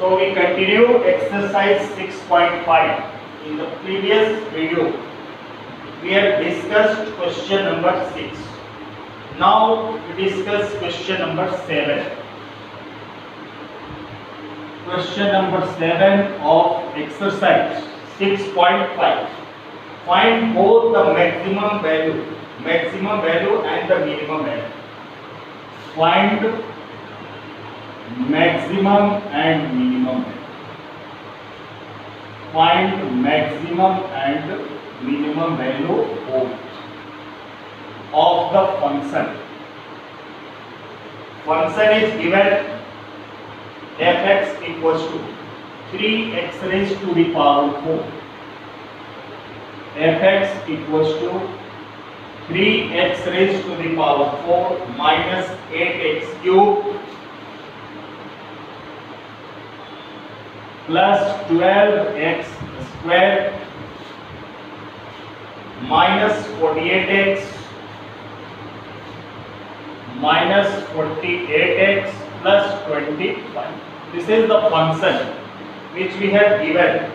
So we continue exercise 6.5. In the previous video, we have discussed question number 6. Now we discuss question number 7. Question number 7 of exercise 6.5. Find both the maximum value and the minimum value. Find maximum and minimum value. Find maximum and minimum value both of the function. Function is given fx equals to 3x raised to the power 4. Fx equals to 3x raised to the power 4 minus 8x cube plus 12x square minus 48x minus 48x plus 25. This is the function which we have given,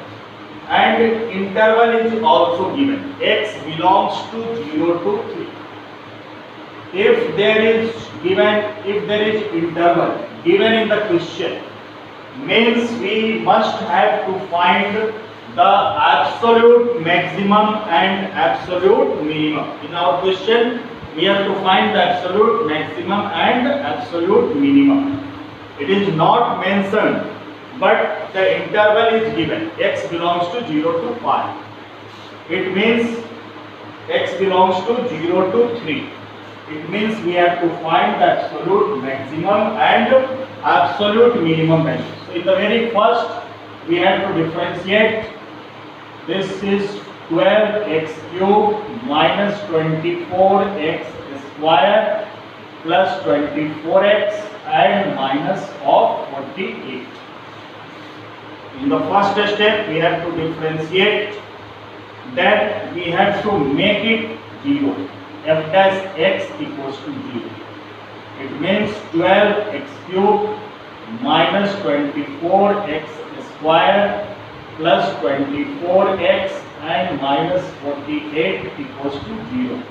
and interval is also given. X belongs to 0 to 3. If there is interval given in the question, means we must have to find the absolute maximum and absolute minimum. In our question, we have to find the absolute maximum and absolute minimum. It is not mentioned, but the interval is given. X belongs to 0 to 5. It means x belongs to 0 to 3. It means we have to find the absolute maximum and absolute minimum value. So in the very first, we have to differentiate. This is 12x cube minus 24x square plus 24x and minus of 48. In the first step, we have to differentiate. Then we have to make it 0. F dash x equals to 0. It means 12x cube minus 24x square plus 24x and minus 48 equals to 0.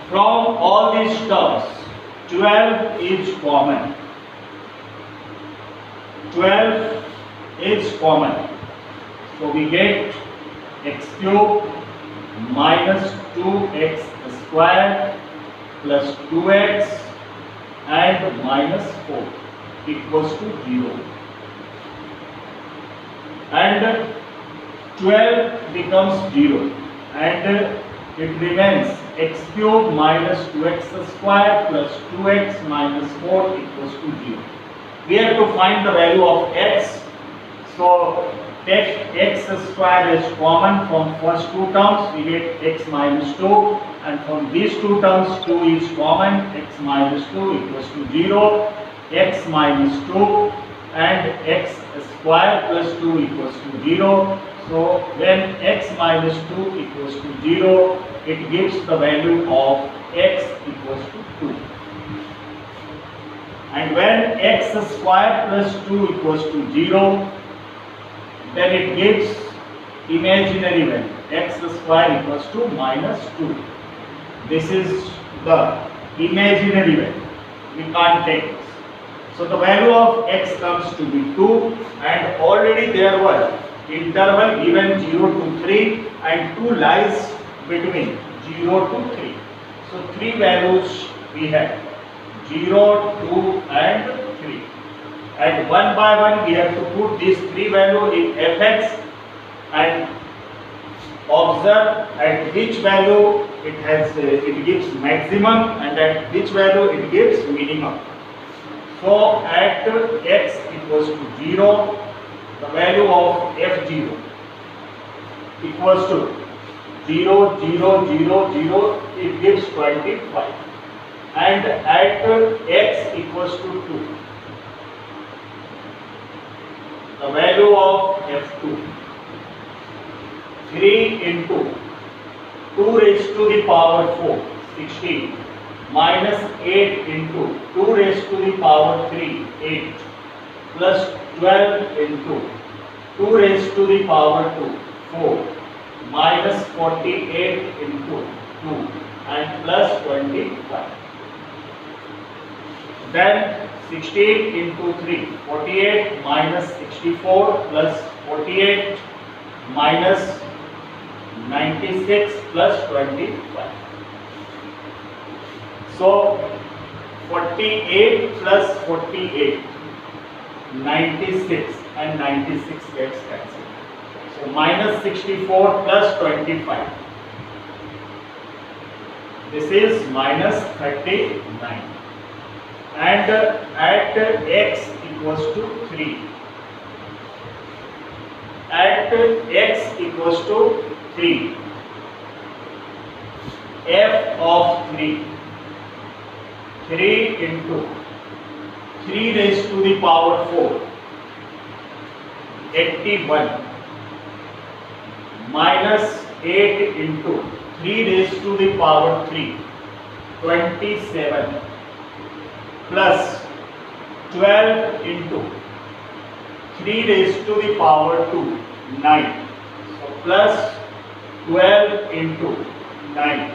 From all these terms, 12 is common. 12 is common. So we get x cube minus 2x square plus 2x and minus 4 equals to 0. And 12 becomes 0 and it remains x cube minus 2x square plus 2x minus 4 equals to 0. We have to find the value of x. So take x square as common from first two terms, we get x minus 2, and from these two terms 2 is common, x minus 2 equals to 0, x minus 2 and x square plus 2 equals to 0. So when x minus 2 equals to 0, it gives the value of x equals to 2. And when x square plus 2 equals to 0, then it gives imaginary value, x square equals to minus 2. This is the imaginary value. We can't take this. So the value of x comes to be 2, and already there was interval given 0 to 3 and 2 lies between 0 to 3. So 3 values we have, 0, 2 and 3. And one by one we have to put these 3 values in fx and observe at which value it gives maximum and at which value it gives minimum. So at x equals to 0, the value of f0 equals to 0, 0, 0, 0, it gives 25. And at x equals to 2, the value of f2, 3 into 2 raised to the power 4, 16, minus 8 into 2 raised to the power 3, 8, plus 12 into 2 raised to the power 2, 4, minus 48 into 2 and plus 25. Then 16 into 3, 48 minus 64 plus 48 minus 96 plus 25. So 48 plus 48, 96 and 96 gets cancelled. So minus 64 plus 25. This is minus 39. And at x equals to 3. At x equals to 3. F of 3. 3 into 3 raised to the power 4. 81 minus 8 into 3 raised to the power 3. 27 plus 12 into 3 raised to the power 2, 9. So plus 12 into 9.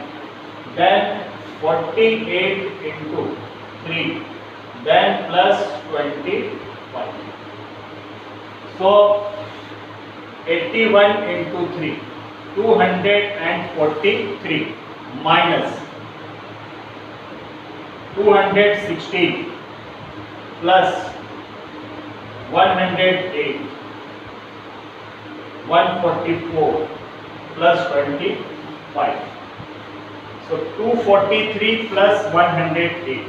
Then 48 into 3. Then plus 25. So 81 into 3. 243 minus 216 plus 108, 144 plus 25. So 243 plus 108,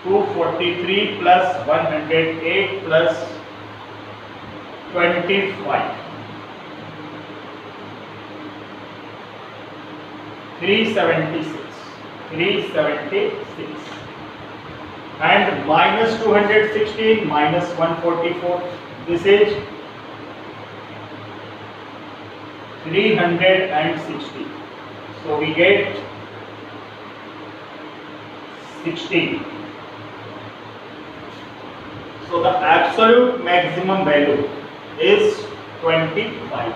243 plus 108 plus 25. 376. 376 and minus 216 minus 144, this is 360. So we get 16. So the absolute maximum value is 25.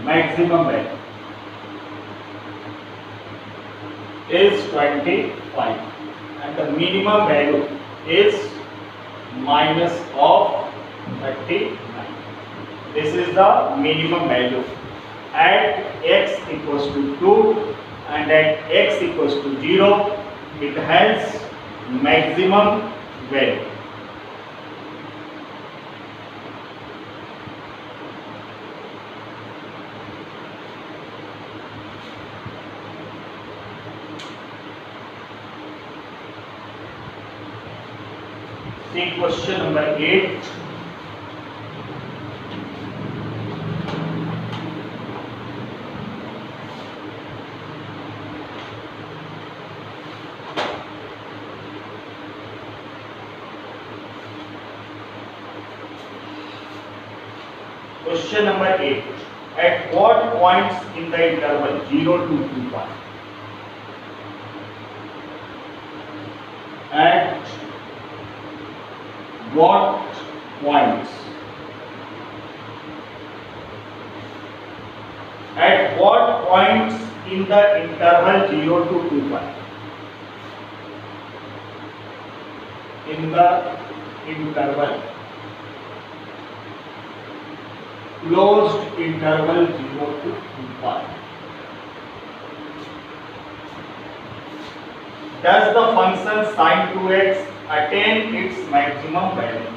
Maximum value is 25 and the minimum value is minus of 39. This is the minimum value at x equals to 2 and at x equals to 0 it has maximum value. See question number 8. Question number 8. At what points in the interval 0 to 2 pi? At what points? At what points in the interval 0 to 2 pi? In the interval, closed interval 0 to 2 pi. Does the function sin 2x attain its maximum value?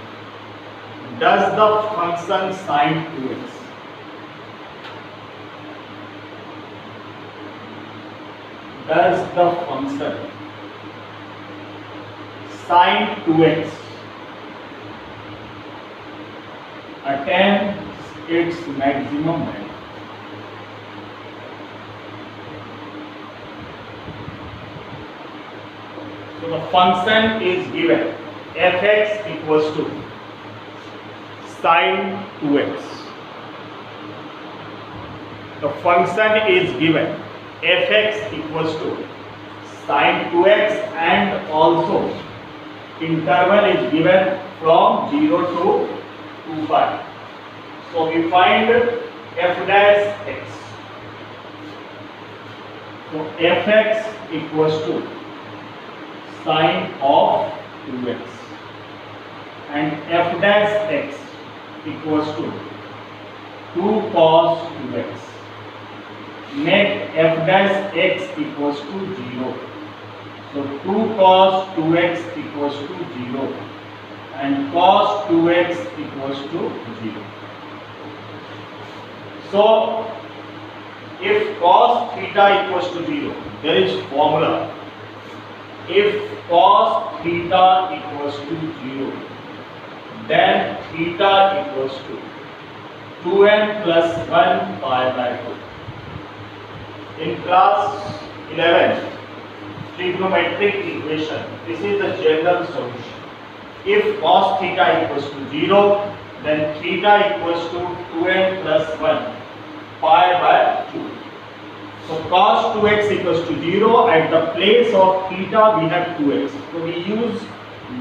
Does the function sin 2x sin 2x attain its maximum value? So the function is given fx equals to sin 2x. The function is given fx equals to sin 2x and also interval is given from 0 to 2 pi. So we find f dash x. So fx equals to sine of 2x and f dash x equals to 2 cos 2x. Make f dash x equals to 0. So 2 cos 2x equals to 0 and cos 2x equals to 0. So if cos theta equals to 0, there is formula. If cos theta equals to 0, then theta equals to 2n plus 1 pi by 2. In class 11, trigonometric equation, this is the general solution. If cos theta equals to 0, then theta equals to 2n plus 1 pi by 2. So cos 2x equals to 0, at the place of theta we have 2x. So we use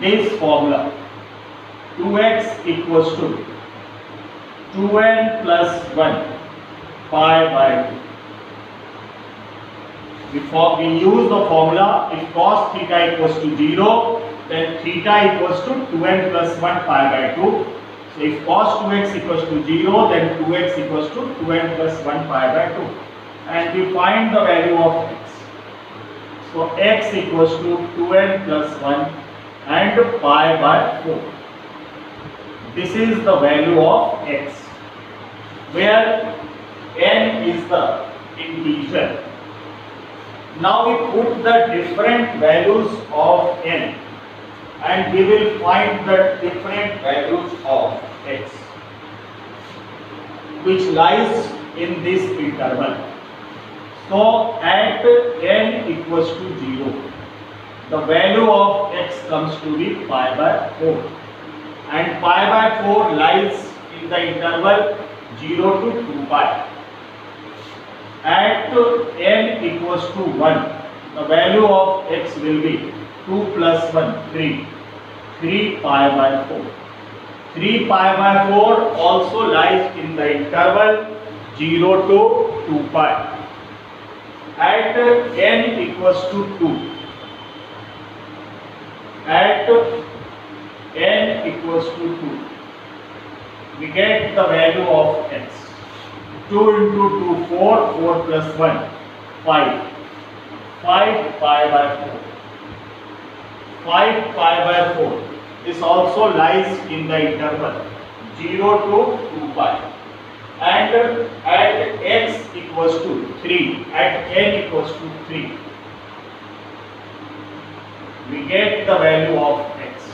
this formula. 2x equals to 2n plus 1 pi by 2. Before we use the formula, if cos theta equals to 0, then theta equals to 2n plus 1 pi by 2. So if cos 2x equals to 0, then 2x equals to 2n plus 1 pi by 2. And we find the value of x. So x equals to 2n plus 1 and pi by 4. This is the value of x, where n is the integer. Now we put the different values of n and we will find the different values of x which lies in this interval. So at n equals to 0, the value of x comes to be pi by 4 and pi by 4 lies in the interval 0 to 2 pi. At n equals to 1, the value of x will be 2 plus 1, 3. 3 pi by 4. 3 pi by 4 also lies in the interval 0 to 2 pi. At n equals to 2. At n equals to 2, we get the value of x. 2 into 2, 4, 4 plus 1, 5. 5 pi by 4. 5 pi by 4. This also lies in the interval 0 to 2 pi. And at x equals to 3, at n equals to 3, we get the value of x.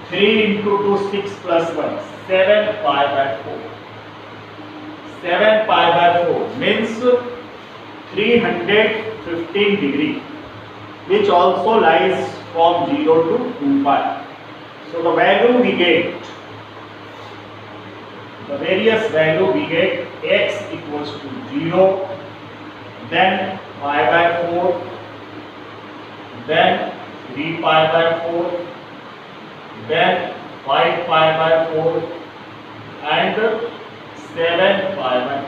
3 into 2, 6 plus 1, 7 pi by 4. 7 pi by 4 means 315 degree, which also lies from 0 to 2 pi. So the value we get, the various value we get, x equals to 0, then pi by 4, then 3 pi by 4, then 5 pi by 4 and 7 pi by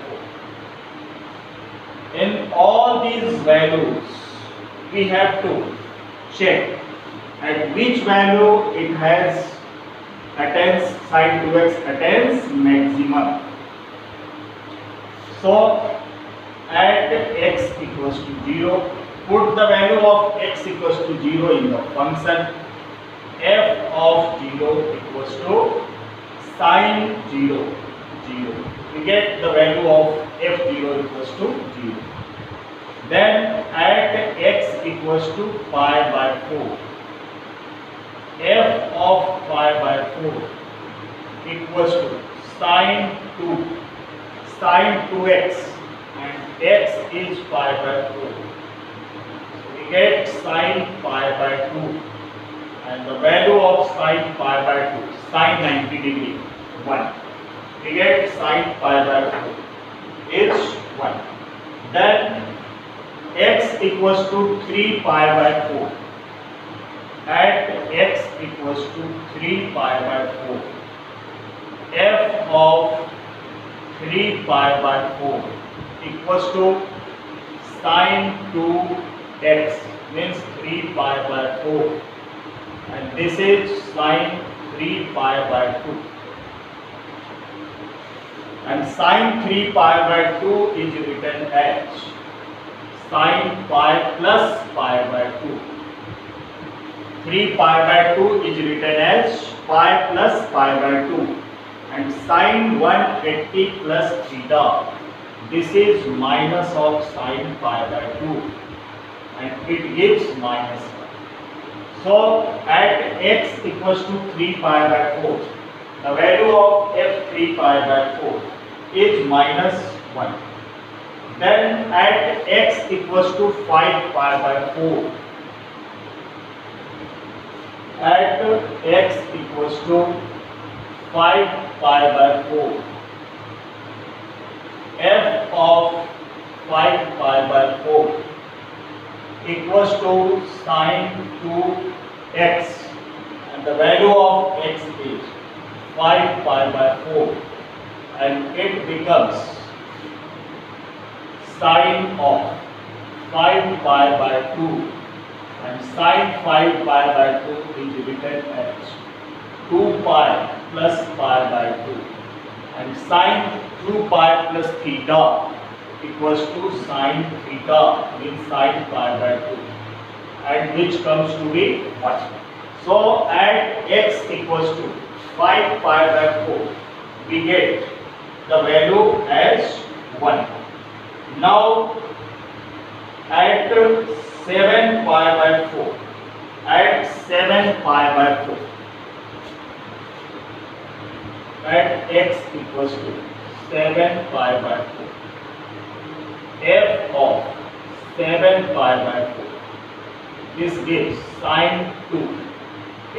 4. In all these values, we have to check at which value it has attains, sin 2x attains maximum. So at x equals to 0, put the value of x equals to 0 in the function. F of 0 equals to sin 0, 0. We get the value of f0 equals to 0. Then at x equals to pi by 4, f of pi by 4 equals to sin 2, sin 2x, and x is pi by 4. So we get sin pi by 2, and the value of sin pi by 2, sin 90 degree, 1. We get sin pi by 4 is 1. Then x equals to 3 pi by 4. At x equals to 3 pi by 4, f of 3 pi by 4 equals to sine 2x means 3 pi by 4, and this is sine 3 pi by 2, and sine 3 pi by 2 is written as sine pi plus pi by 2. 3 pi by 2 is written as pi plus pi by 2, and sine 180 plus theta, this is minus of sine pi by 2, and it gives minus 1. So at x equals to 3 pi by 4, the value of f 3 pi by 4 is minus 1. Then at x equals to 5 pi by 4, at x equals to 5 pi by 4, f of 5 pi by 4 equals to sine 2x, and the value of x is 5 pi by 4, and it becomes sine of 5 pi by 2, and sine 5 pi by 2 is written as 2 pi plus pi by 2, and sine 2 pi plus theta equals to sine theta means sine pi by 2, and which comes to be 1. So at x equals to 5 pi by 4, we get the value as 1. Now at 7 pi by 4, at 7 pi by 4, at x equals to 7 pi by 4, f of 7 pi by 4, this gives sine 2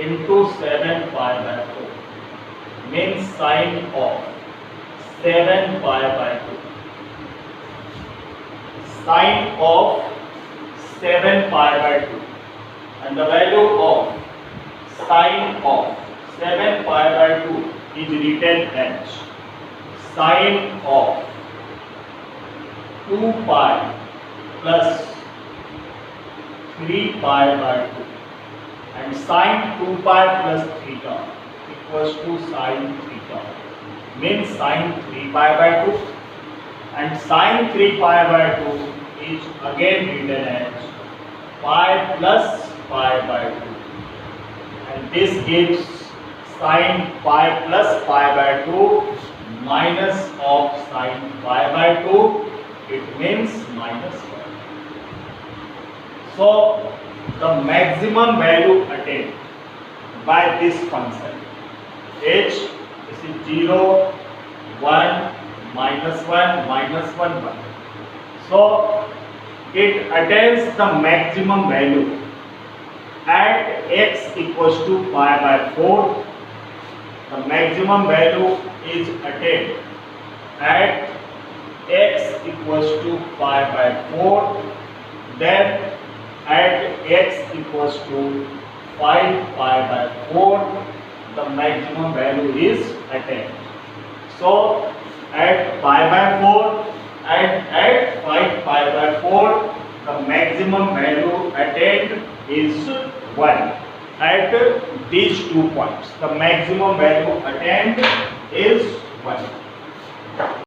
into 7 pi by 4 means sine of 7 pi by 2, sine of 7 pi by 2, and the value of sine of 7 pi by 2 is written as sine of 2 pi plus 3 pi by 2, and sine 2 pi plus theta equals to sine theta means sine 3 pi by 2, and sine 3 pi by 2 is again written as pi plus pi by 2, and this gives sine pi plus pi by 2 minus of sine pi by 2, it means minus 1. So the maximum value attained by this function h, this is 0, 1, minus 1, minus 1, 1. So it attains the maximum value at x equals to pi by 4. The maximum value is attained at x equals to pi by 4. Then at x equals to 5 pi by 4, the maximum value is attained. So at pi by 4 and at 5 pi by 4, the maximum value attained is 1. At these 2 points, the maximum value attained is 1.